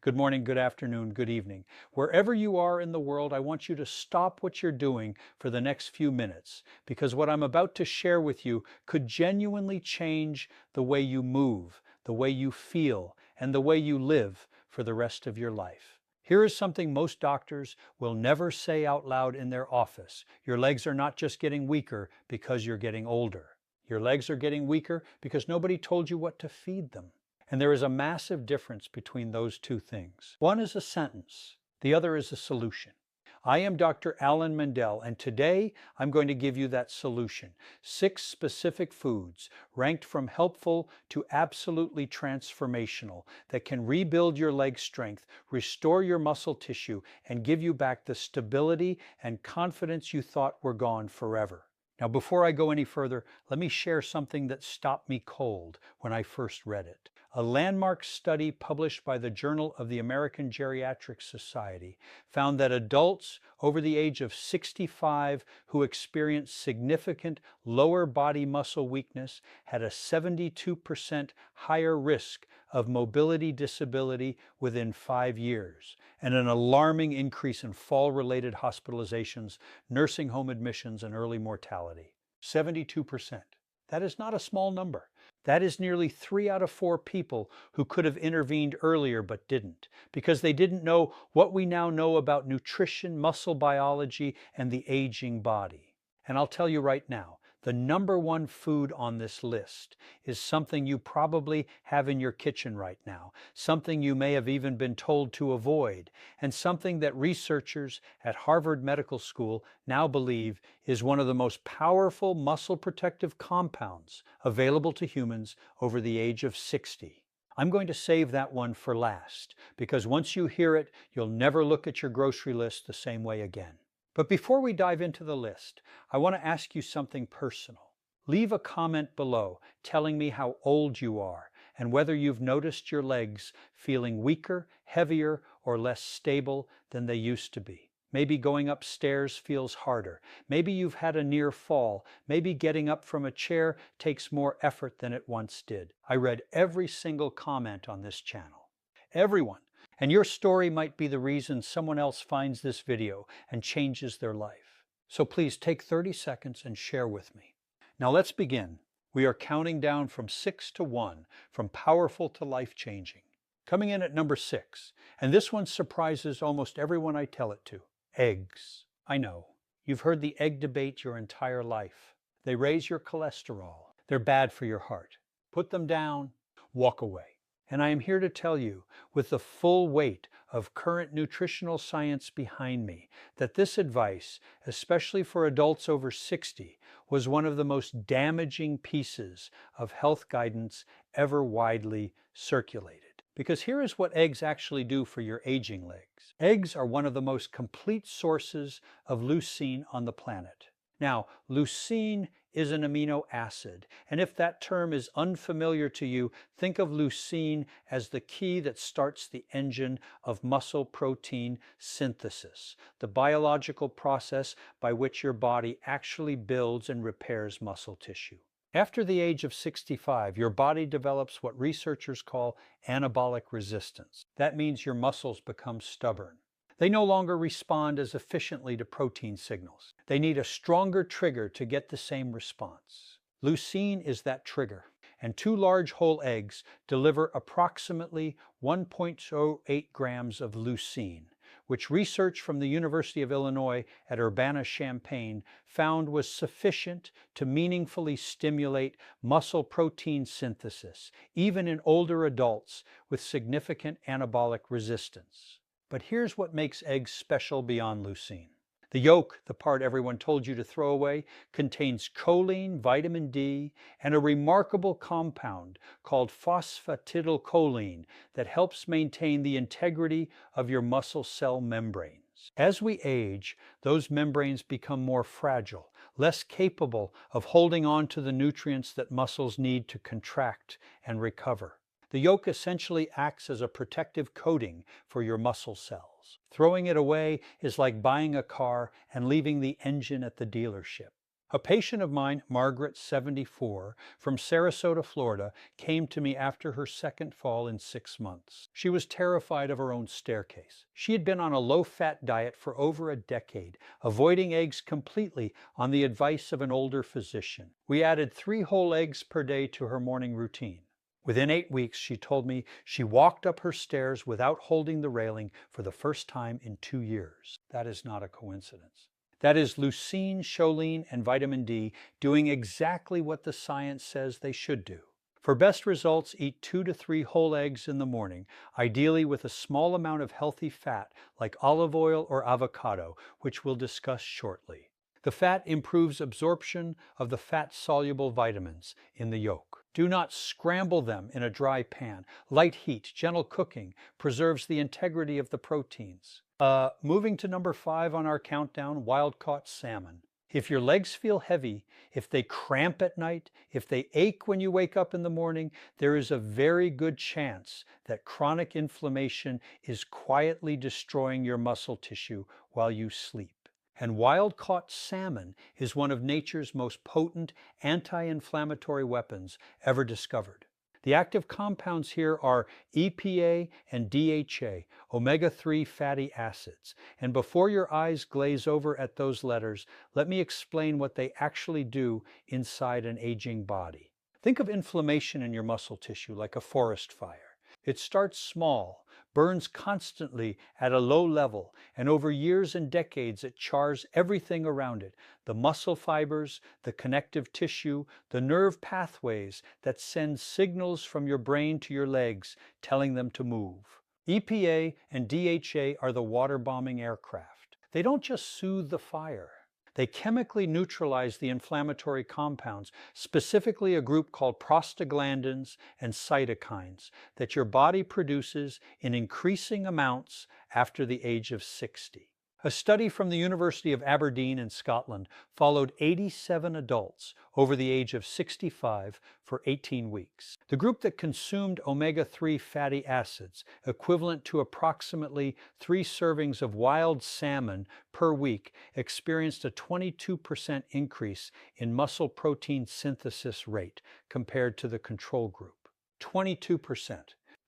good morning, good afternoon, good evening. Wherever you are in the world, I want you to stop what you're doing for the next few minutes because what I'm about to share with you could genuinely change the way you move, the way you feel, and the way you live for the rest of your life. Here is something most doctors will never say out loud in their office. Your legs are not just getting weaker because you're getting older. Your legs are getting weaker because nobody told you what to feed them. And there is a massive difference between those two things. One is a sentence, the other is a solution. I am Dr. Alan Mandell, and today I'm going to give you that solution. 6 specific foods, ranked from helpful to absolutely transformational, that can rebuild your leg strength, restore your muscle tissue, and give you back the stability and confidence you thought were gone forever. Now, before I go any further, let me share something that stopped me cold when I first read it. A landmark study published by the Journal of the American Geriatric Society found that adults over the age of 65 who experienced significant lower body muscle weakness had a 72% higher risk of mobility disability within 5 years, and an alarming increase in fall-related hospitalizations, nursing home admissions, and early mortality. 72%. That is not a small number. That is nearly 3 out of 4 people who could have intervened earlier but didn't, because they didn't know what we now know about nutrition, muscle biology, and the aging body. And I'll tell you right now, the number 1 food on this list is something you probably have in your kitchen right now, something you may have even been told to avoid, and something that researchers at Harvard Medical School now believe is one of the most powerful muscle protective compounds available to humans over the age of 60. I'm going to save that one for last, because once you hear it, you'll never look at your grocery list the same way again. But before we dive into the list, I want to ask you something personal. Leave a comment below telling me how old you are and whether you've noticed your legs feeling weaker, heavier, or less stable than they used to be. Maybe going upstairs feels harder. Maybe you've had a near fall. Maybe getting up from a chair takes more effort than it once did. I read every single comment on this channel. Everyone. And your story might be the reason someone else finds this video and changes their life. So please take 30 seconds and share with me. Now let's begin. We are counting down from 6 to 1, from powerful to life-changing. Coming in at number 6, and this one surprises almost everyone I tell it to. Eggs. I know, you've heard the egg debate your entire life. They raise your cholesterol. They're bad for your heart. Put them down, walk away. And I am here to tell you, with the full weight of current nutritional science behind me, that this advice, especially for adults over 60, was one of the most damaging pieces of health guidance ever widely circulated. Because here is what eggs actually do for your aging legs. Eggs are one of the most complete sources of leucine on the planet. Now, leucine is an amino acid, and if that term is unfamiliar to you, think of leucine as the key that starts the engine of muscle protein synthesis, the biological process by which your body actually builds and repairs muscle tissue. After the age of 65, your body develops what researchers call anabolic resistance. That means your muscles become stubborn. They no longer respond as efficiently to protein signals. They need a stronger trigger to get the same response. Leucine is that trigger, and 2 large whole eggs deliver approximately 1.08 grams of leucine, which research from the University of Illinois at Urbana-Champaign found was sufficient to meaningfully stimulate muscle protein synthesis, even in older adults with significant anabolic resistance. But here's what makes eggs special beyond leucine. The yolk, the part everyone told you to throw away, contains choline, vitamin D, and a remarkable compound called phosphatidylcholine that helps maintain the integrity of your muscle cell membranes. As we age, those membranes become more fragile, less capable of holding on to the nutrients that muscles need to contract and recover. The yolk essentially acts as a protective coating for your muscle cells. Throwing it away is like buying a car and leaving the engine at the dealership. A patient of mine, Margaret, 74, from Sarasota, Florida, came to me after her second fall in 6 months. She was terrified of her own staircase. She had been on a low-fat diet for over a decade, avoiding eggs completely on the advice of an older physician. We added 3 whole eggs per day to her morning routine. Within 8 weeks, she told me she walked up her stairs without holding the railing for the first time in 2 years. That is not a coincidence. That is leucine, choline, and vitamin D doing exactly what the science says they should do. For best results, eat 2 to 3 whole eggs in the morning, ideally with a small amount of healthy fat like olive oil or avocado, which we'll discuss shortly. The fat improves absorption of the fat-soluble vitamins in the yolk. Do not scramble them in a dry pan. Light heat, gentle cooking preserves the integrity of the proteins. Moving to number 5 on our countdown, wild-caught salmon. If your legs feel heavy, if they cramp at night, if they ache when you wake up in the morning, there is a very good chance that chronic inflammation is quietly destroying your muscle tissue while you sleep. And wild-caught salmon is one of nature's most potent anti-inflammatory weapons ever discovered. The active compounds here are EPA and DHA, omega-3 fatty acids. And before your eyes glaze over at those letters, let me explain what they actually do inside an aging body. Think of inflammation in your muscle tissue like a forest fire. It starts small, burns constantly at a low level, and over years and decades it chars everything around it: the muscle fibers, the connective tissue, the nerve pathways that send signals from your brain to your legs telling them to move. EPA and DHA are the water-bombing aircraft. They don't just soothe the fire. They chemically neutralize the inflammatory compounds, specifically a group called prostaglandins and cytokines that your body produces in increasing amounts after the age of 60. A study from the University of Aberdeen in Scotland followed 87 adults over the age of 65 for 18 weeks. The group that consumed omega-3 fatty acids, equivalent to approximately 3 servings of wild salmon per week, experienced a 22% increase in muscle protein synthesis rate compared to the control group. 22%.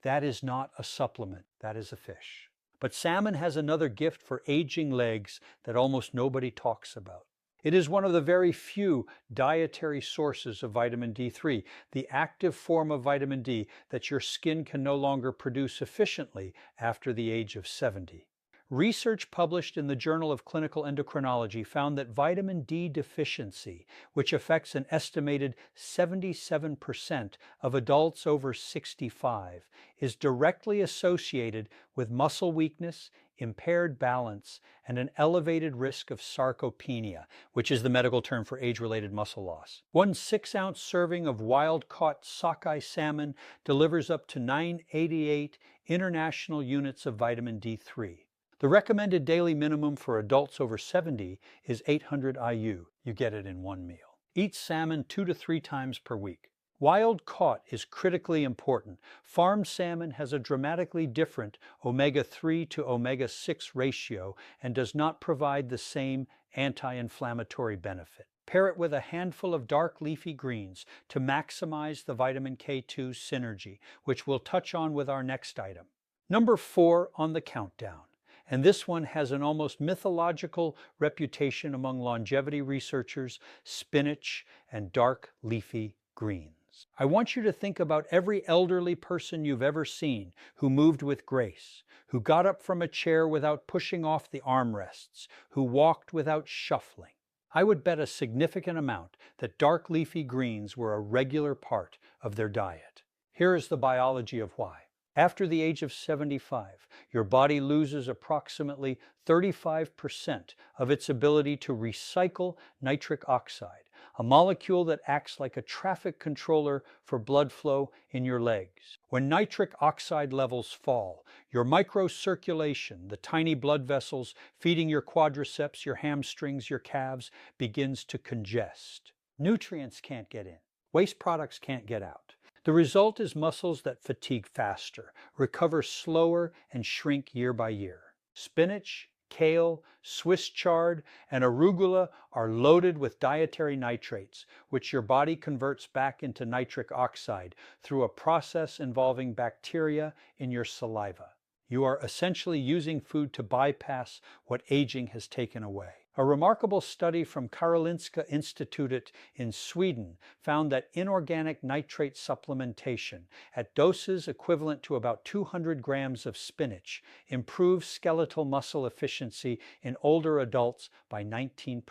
That is not a supplement, that is a fish. But salmon has another gift for aging legs that almost nobody talks about. It is one of the very few dietary sources of vitamin D3, the active form of vitamin D that your skin can no longer produce efficiently after the age of 70. Research published in the Journal of Clinical Endocrinology found that vitamin D deficiency, which affects an estimated 77% of adults over 65, is directly associated with muscle weakness, impaired balance, and an elevated risk of sarcopenia, which is the medical term for age-related muscle loss. One 6-ounce serving of wild-caught sockeye salmon delivers up to 988 international units of vitamin D3. The recommended daily minimum for adults over 70 is 800 IU. You get it in one meal. Eat salmon 2 to 3 times per week. Wild caught is critically important. Farmed salmon has a dramatically different omega-3 to omega-6 ratio and does not provide the same anti-inflammatory benefit. Pair it with a handful of dark leafy greens to maximize the vitamin K2 synergy, which we'll touch on with our next item. Number 4 on the countdown. And this one has an almost mythological reputation among longevity researchers: spinach and dark leafy greens. I want you to think about every elderly person you've ever seen who moved with grace, who got up from a chair without pushing off the armrests, who walked without shuffling. I would bet a significant amount that dark leafy greens were a regular part of their diet. Here is the biology of why. After the age of 75, your body loses approximately 35% of its ability to recycle nitric oxide, a molecule that acts like a traffic controller for blood flow in your legs. When nitric oxide levels fall, your microcirculation, the tiny blood vessels feeding your quadriceps, your hamstrings, your calves, begins to congest. Nutrients can't get in. Waste products can't get out. The result is muscles that fatigue faster, recover slower, and shrink year by year. Spinach, kale, Swiss chard, and arugula are loaded with dietary nitrates, which your body converts back into nitric oxide through a process involving bacteria in your saliva. You are essentially using food to bypass what aging has taken away. A remarkable study from Karolinska Institutet in Sweden found that inorganic nitrate supplementation at doses equivalent to about 200 grams of spinach improves skeletal muscle efficiency in older adults by 19%.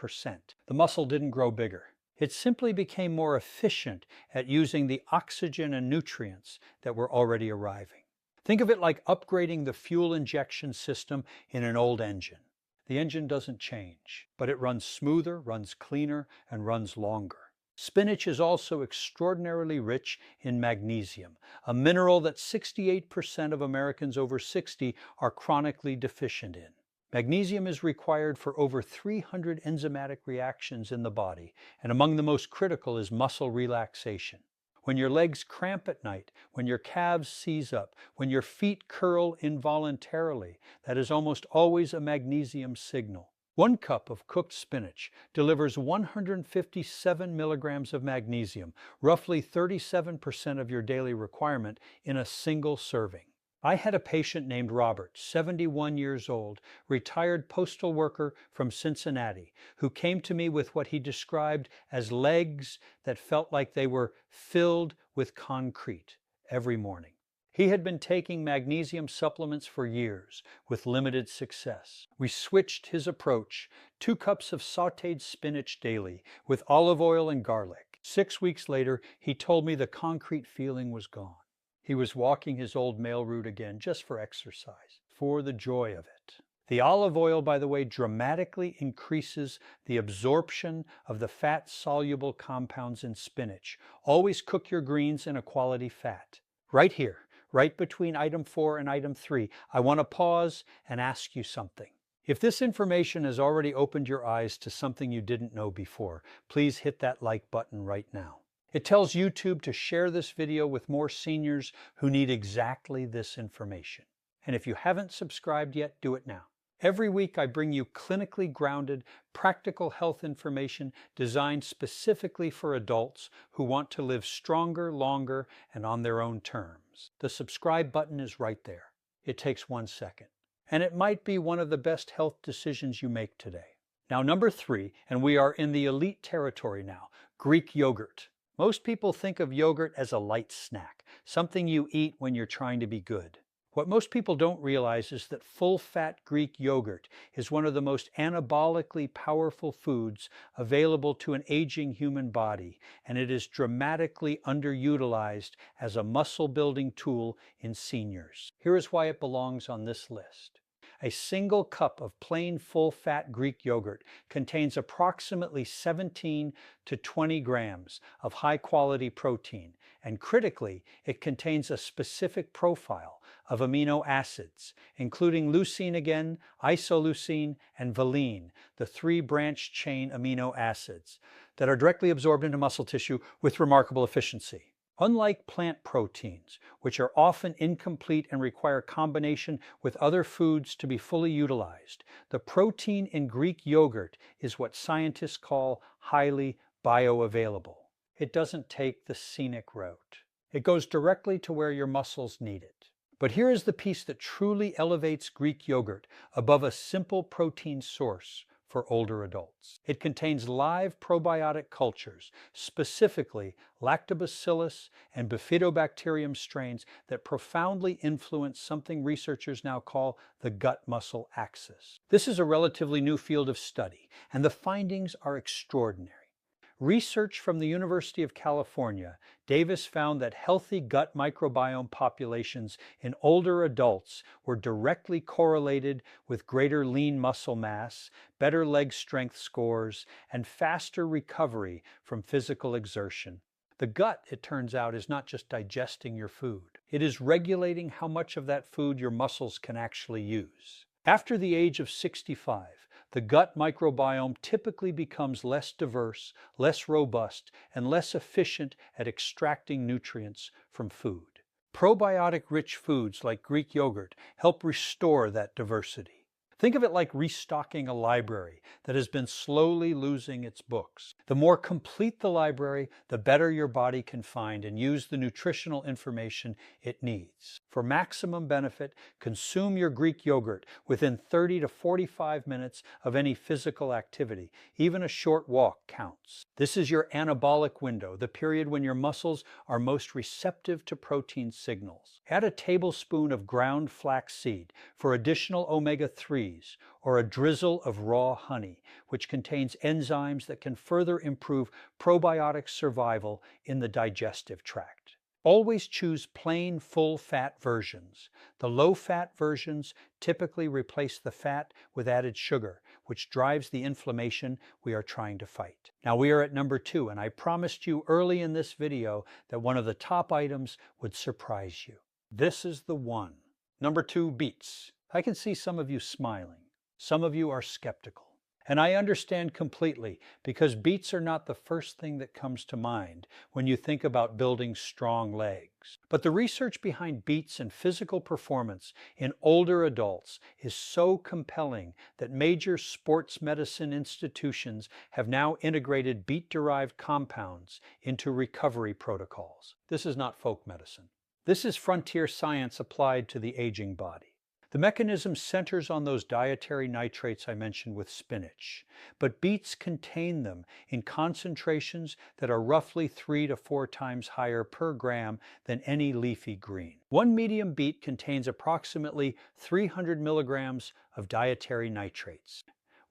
The muscle didn't grow bigger. It simply became more efficient at using the oxygen and nutrients that were already arriving. Think of it like upgrading the fuel injection system in an old engine. The engine doesn't change, but it runs smoother, runs cleaner, and runs longer. Spinach is also extraordinarily rich in magnesium, a mineral that 68% of Americans over 60 are chronically deficient in. Magnesium is required for over 300 enzymatic reactions in the body, and among the most critical is muscle relaxation. When your legs cramp at night, when your calves seize up, when your feet curl involuntarily, that is almost always a magnesium signal. 1 cup of cooked spinach delivers 157 milligrams of magnesium, roughly 37% of your daily requirement in a single serving. I had a patient named Robert, 71 years old, retired postal worker from Cincinnati, who came to me with what he described as legs that felt like they were filled with concrete every morning. He had been taking magnesium supplements for years with limited success. We switched his approach, 2 cups of sautéed spinach daily with olive oil and garlic. 6 weeks later, he told me the concrete feeling was gone. He was walking his old mail route again just for exercise, for the joy of it. The olive oil, by the way, dramatically increases the absorption of the fat-soluble compounds in spinach. Always cook your greens in a quality fat. Right here, right between item 4 and item 3, I want to pause and ask you something. If this information has already opened your eyes to something you didn't know before, please hit that like button right now. It tells YouTube to share this video with more seniors who need exactly this information. And if you haven't subscribed yet, do it now. Every week I bring you clinically grounded, practical health information designed specifically for adults who want to live stronger, longer, and on their own terms. The subscribe button is right there. It takes 1 second. And it might be one of the best health decisions you make today. Now, number 3, and we are in the elite territory now, Greek yogurt. Most people think of yogurt as a light snack, something you eat when you're trying to be good. What most people don't realize is that full-fat Greek yogurt is one of the most anabolically powerful foods available to an aging human body, and it is dramatically underutilized as a muscle-building tool in seniors. Here is why it belongs on this list. A single cup of plain full-fat Greek yogurt contains approximately 17 to 20 grams of high-quality protein, and critically, it contains a specific profile of amino acids, including leucine again, isoleucine, and valine, the 3 branched-chain amino acids that are directly absorbed into muscle tissue with remarkable efficiency. Unlike plant proteins, which are often incomplete and require combination with other foods to be fully utilized, the protein in Greek yogurt is what scientists call highly bioavailable. It doesn't take the scenic route. It goes directly to where your muscles need it. But here is the piece that truly elevates Greek yogurt above a simple protein source for older adults. It contains live probiotic cultures, specifically lactobacillus and bifidobacterium strains that profoundly influence something researchers now call the gut-muscle axis. This is a relatively new field of study, and the findings are extraordinary. Research from the University of California, Davis found that healthy gut microbiome populations in older adults were directly correlated with greater lean muscle mass, better leg strength scores, and faster recovery from physical exertion. The gut, it turns out, is not just digesting your food. It is regulating how much of that food your muscles can actually use. After the age of 65, the gut microbiome typically becomes less diverse, less robust, and less efficient at extracting nutrients from food. Probiotic-rich foods like Greek yogurt help restore that diversity. Think of it like restocking a library that has been slowly losing its books. The more complete the library, the better your body can find and use the nutritional information it needs. For maximum benefit, consume your Greek yogurt within 30 to 45 minutes of any physical activity. Even a short walk counts. This is your anabolic window, the period when your muscles are most receptive to protein signals. Add a tablespoon of ground flaxseed for additional omega-3s, or a drizzle of raw honey, which contains enzymes that can further improve probiotic survival in the digestive tract. Always choose plain, full-fat versions. The low-fat versions typically replace the fat with added sugar, which drives the inflammation we are trying to fight. Now we are at number 2, and I promised you early in this video that one of the top items would surprise you. This is the one. Number 2, beets. I can see some of you smiling. Some of you are skeptical. And I understand completely, because beets are not the first thing that comes to mind when you think about building strong legs. But the research behind beets and physical performance in older adults is so compelling that major sports medicine institutions have now integrated beet-derived compounds into recovery protocols. This is not folk medicine. This is frontier science applied to the aging body. The mechanism centers on those dietary nitrates I mentioned with spinach, but beets contain them in concentrations that are roughly 3 to 4 times higher per gram than any leafy green. One medium beet contains approximately 300 milligrams of dietary nitrates.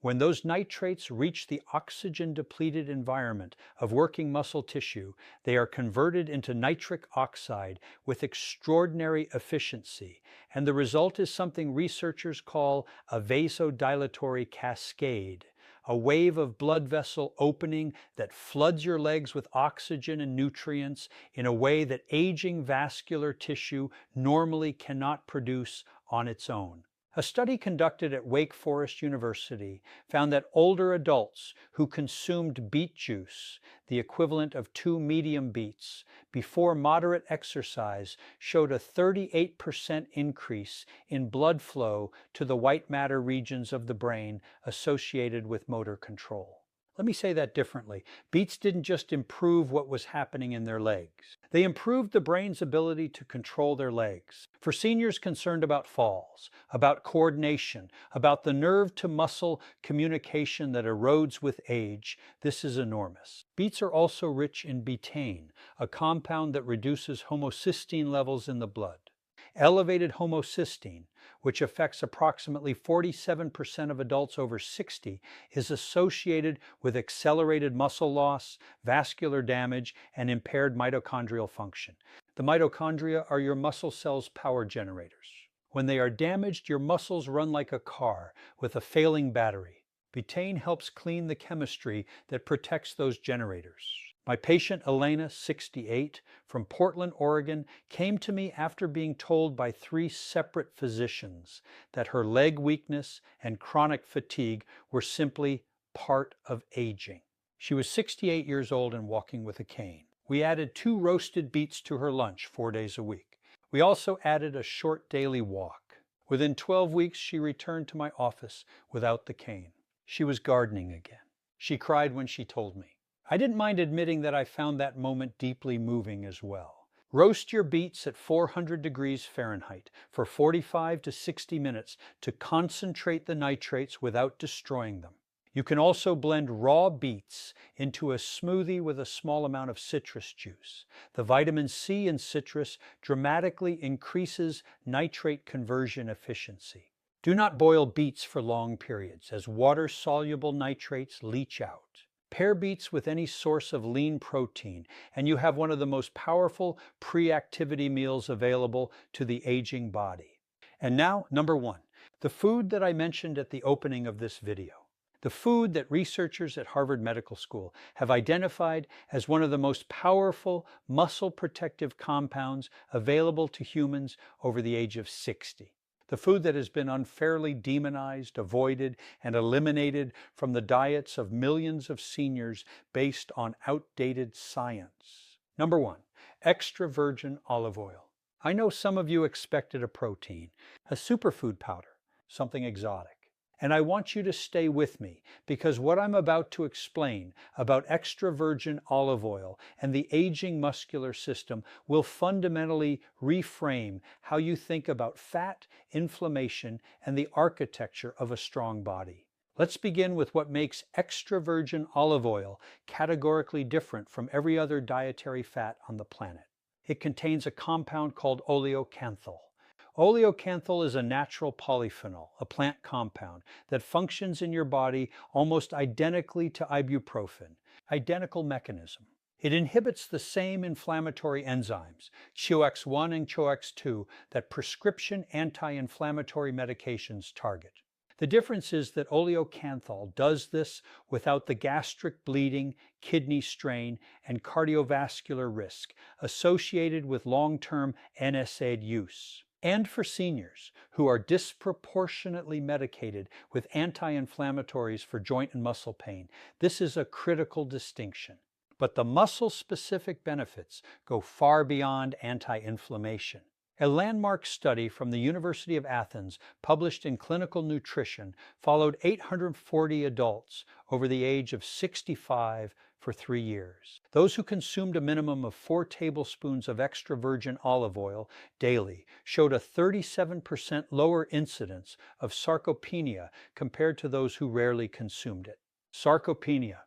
When those nitrates reach the oxygen-depleted environment of working muscle tissue, they are converted into nitric oxide with extraordinary efficiency, and the result is something researchers call a vasodilatory cascade, a wave of blood vessel opening that floods your legs with oxygen and nutrients in a way that aging vascular tissue normally cannot produce on its own. A study conducted at Wake Forest University found that older adults who consumed beet juice, the equivalent of 2 medium beets, before moderate exercise showed a 38% increase in blood flow to the white matter regions of the brain associated with motor control. Let me say that differently. Beets didn't just improve what was happening in their legs. They improved the brain's ability to control their legs. For seniors concerned about falls, about coordination, about the nerve-to-muscle communication that erodes with age, this is enormous. Beets are also rich in betaine, a compound that reduces homocysteine levels in the blood. Elevated homocysteine, which affects approximately 47% of adults over 60, is associated with accelerated muscle loss, vascular damage, and impaired mitochondrial function. The mitochondria are your muscle cells' power generators. When they are damaged, your muscles run like a car with a failing battery. Betaine helps clean the chemistry that protects those generators. My patient Elena, 68, from Portland, Oregon, came to me after being told by 3 separate physicians that her leg weakness and chronic fatigue were simply part of aging. She was 68 years old and walking with a cane. We added 2 roasted beets to her lunch 4 days a week. We also added a short daily walk. Within 12 weeks, she returned to my office without the cane. She was gardening again. She cried when she told me. I didn't mind admitting that I found that moment deeply moving as well. Roast your beets at 400 degrees Fahrenheit for 45 to 60 minutes to concentrate the nitrates without destroying them. You can also blend raw beets into a smoothie with a small amount of citrus juice. The vitamin C in citrus dramatically increases nitrate conversion efficiency. Do not boil beets for long periods, as water-soluble nitrates leach out. Pair beets with any source of lean protein, and you have one of the most powerful pre-activity meals available to the aging body. And now, number 1, the food that I mentioned at the opening of this video. The food that researchers at Harvard Medical School have identified as one of the most powerful muscle protective compounds available to humans over the age of 60. The food that has been unfairly demonized, avoided, and eliminated from the diets of millions of seniors based on outdated science. Number 1, extra virgin olive oil. I know some of you expected a protein, a superfood powder, something exotic. And I want you to stay with me because what I'm about to explain about extra virgin olive oil and the aging muscular system will fundamentally reframe how you think about fat, inflammation, and the architecture of a strong body. Let's begin with what makes extra virgin olive oil categorically different from every other dietary fat on the planet. It contains a compound called oleocanthal. Oleocanthal is a natural polyphenol, a plant compound, that functions in your body almost identically to ibuprofen, identical mechanism. It inhibits the same inflammatory enzymes, CHOEX1 and CHOEX2, that prescription anti-inflammatory medications target. The difference is that oleocanthal does this without the gastric bleeding, kidney strain, and cardiovascular risk associated with long-term NSAID use. And for seniors who are disproportionately medicated with anti-inflammatories for joint and muscle pain, this is a critical distinction. But the muscle-specific benefits go far beyond anti-inflammation. A landmark study from the University of Athens, published in Clinical Nutrition, followed 840 adults over the age of 65 for 3 years. Those who consumed a minimum of 4 tablespoons of extra virgin olive oil daily showed a 37% lower incidence of sarcopenia compared to those who rarely consumed it. Sarcopenia.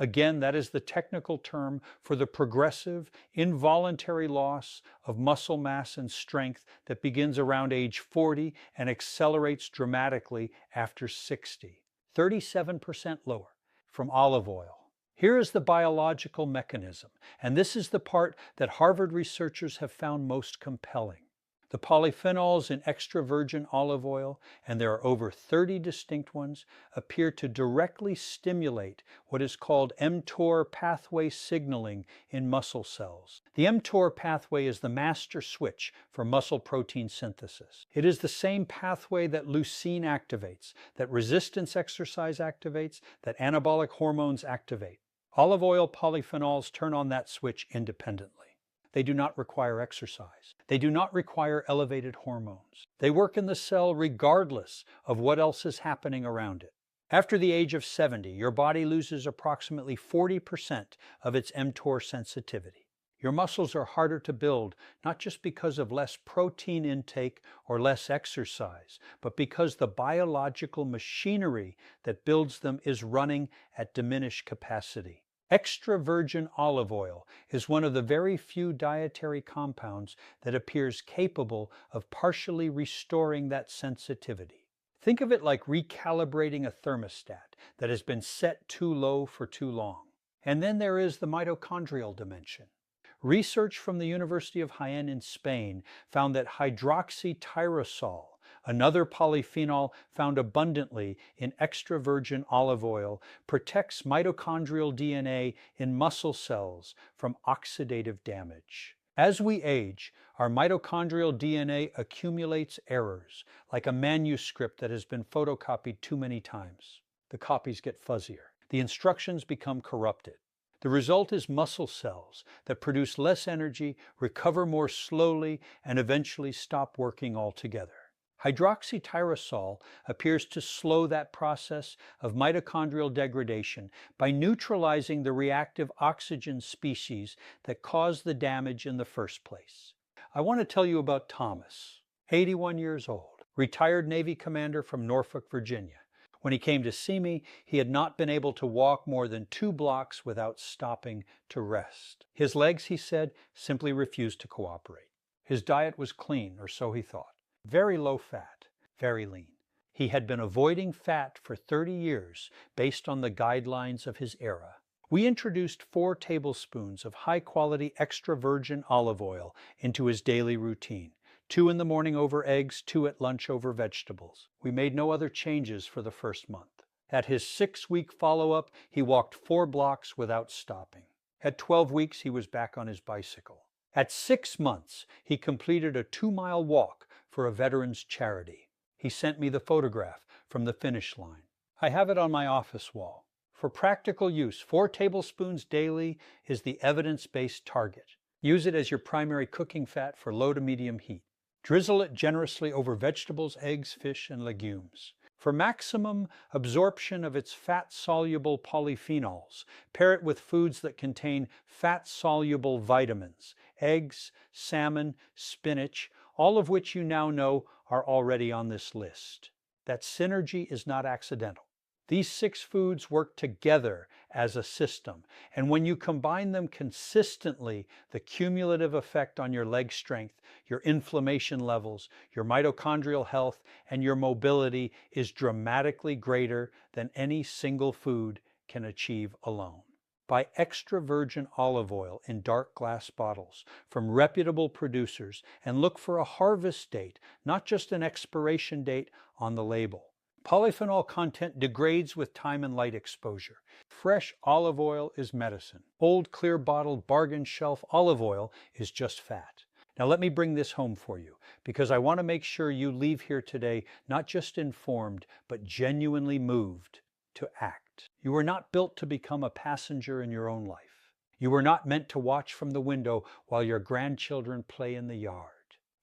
Again, that is the technical term for the progressive, involuntary loss of muscle mass and strength that begins around age 40 and accelerates dramatically after 60. 37% lower from olive oil. Here is the biological mechanism, and this is the part that Harvard researchers have found most compelling. The polyphenols in extra virgin olive oil, and there are over 30 distinct ones, appear to directly stimulate what is called mTOR pathway signaling in muscle cells. The mTOR pathway is the master switch for muscle protein synthesis. It is the same pathway that leucine activates, that resistance exercise activates, that anabolic hormones activate. Olive oil polyphenols turn on that switch independently. They do not require exercise. They do not require elevated hormones. They work in the cell regardless of what else is happening around it. After the age of 70, your body loses approximately 40% of its mTOR sensitivity. Your muscles are harder to build, not just because of less protein intake or less exercise, but because the biological machinery that builds them is running at diminished capacity. Extra virgin olive oil is one of the very few dietary compounds that appears capable of partially restoring that sensitivity. Think of it like recalibrating a thermostat that has been set too low for too long. And then there is the mitochondrial dimension. Research from the University of Jaén in Spain found that hydroxytyrosol, another polyphenol found abundantly in extra virgin olive oil, protects mitochondrial DNA in muscle cells from oxidative damage. As we age, our mitochondrial DNA accumulates errors, like a manuscript that has been photocopied too many times. The copies get fuzzier. The instructions become corrupted. The result is muscle cells that produce less energy, recover more slowly, and eventually stop working altogether. Hydroxytyrosol appears to slow that process of mitochondrial degradation by neutralizing the reactive oxygen species that cause the damage in the first place. I want to tell you about Thomas, 81 years old, retired Navy commander from Norfolk, Virginia. When he came to see me, he had not been able to walk more than 2 blocks without stopping to rest. His legs, he said, simply refused to cooperate. His diet was clean, or so he thought. Very low fat, very lean. He had been avoiding fat for 30 years based on the guidelines of his era. We introduced 4 tablespoons of high-quality extra virgin olive oil into his daily routine. 2 in the morning over eggs, 2 at lunch over vegetables. We made no other changes for the first month. At his 6-week follow-up, he walked 4 blocks without stopping. At 12 weeks, he was back on his bicycle. At 6 months, he completed a 2-mile walk for a veterans charity. He sent me the photograph from the finish line. I have it on my office wall. For practical use, 4 tablespoons daily is the evidence-based target. Use it as your primary cooking fat for low to medium heat. Drizzle it generously over vegetables, eggs, fish, and legumes. For maximum absorption of its fat-soluble polyphenols, pair it with foods that contain fat-soluble vitamins, eggs, salmon, spinach, all of which you now know are already on this list. That synergy is not accidental. These 6 foods work together as a system, and when you combine them consistently, the cumulative effect on your leg strength, your inflammation levels, your mitochondrial health, and your mobility is dramatically greater than any single food can achieve alone. Buy extra virgin olive oil in dark glass bottles from reputable producers and look for a harvest date, not just an expiration date on the label. Polyphenol content degrades with time and light exposure. Fresh olive oil is medicine. Old clear bottled bargain shelf olive oil is just fat. Now let me bring this home for you, because I want to make sure you leave here today not just informed, but genuinely moved to act. You were not built to become a passenger in your own life. You were not meant to watch from the window while your grandchildren play in the yard.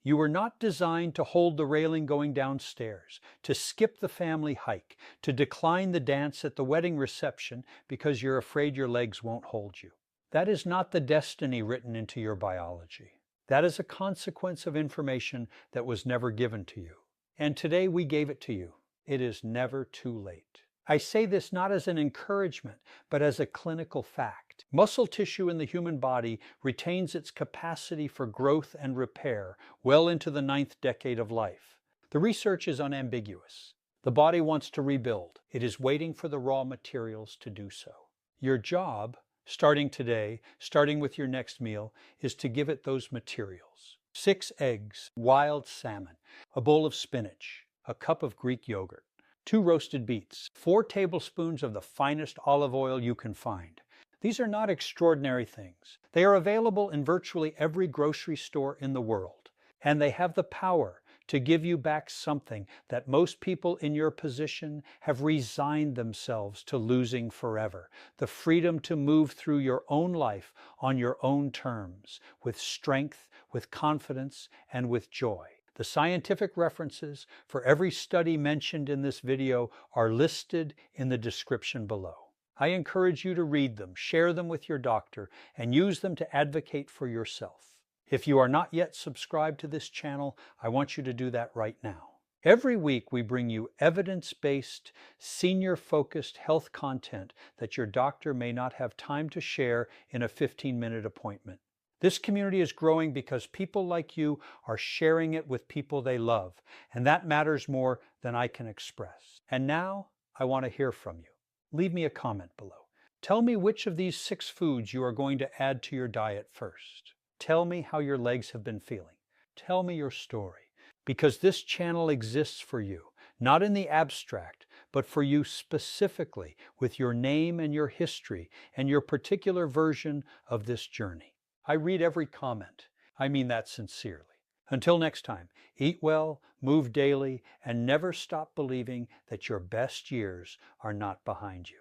You were not designed to hold the railing going downstairs, to skip the family hike, to decline the dance at the wedding reception because you're afraid your legs won't hold you. That is not the destiny written into your biology. That is a consequence of information that was never given to you. And today we gave it to you. It is never too late. I say this not as an encouragement, but as a clinical fact. Muscle tissue in the human body retains its capacity for growth and repair well into the 9th decade of life. The research is unambiguous. The body wants to rebuild. It is waiting for the raw materials to do so. Your job, starting today, starting with your next meal, is to give it those materials. 6 eggs, wild salmon, a bowl of spinach, a cup of Greek yogurt, 2 roasted beets, 4 tablespoons of the finest olive oil you can find. These are not extraordinary things. They are available in virtually every grocery store in the world, and they have the power to give you back something that most people in your position have resigned themselves to losing forever: the freedom to move through your own life on your own terms, with strength, with confidence, and with joy. The scientific references for every study mentioned in this video are listed in the description below. I encourage you to read them, share them with your doctor, and use them to advocate for yourself. If you are not yet subscribed to this channel, I want you to do that right now. Every week we bring you evidence-based, senior-focused health content that your doctor may not have time to share in a 15-minute appointment. This community is growing because people like you are sharing it with people they love, and that matters more than I can express. And now, I want to hear from you. Leave me a comment below. Tell me which of these 6 foods you are going to add to your diet first. Tell me how your legs have been feeling. Tell me your story, because this channel exists for you, not in the abstract, but for you specifically, with your name and your history and your particular version of this journey. I read every comment. I mean that sincerely. Until next time, eat well, move daily, and never stop believing that your best years are not behind you.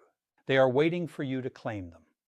They are waiting for you to claim them.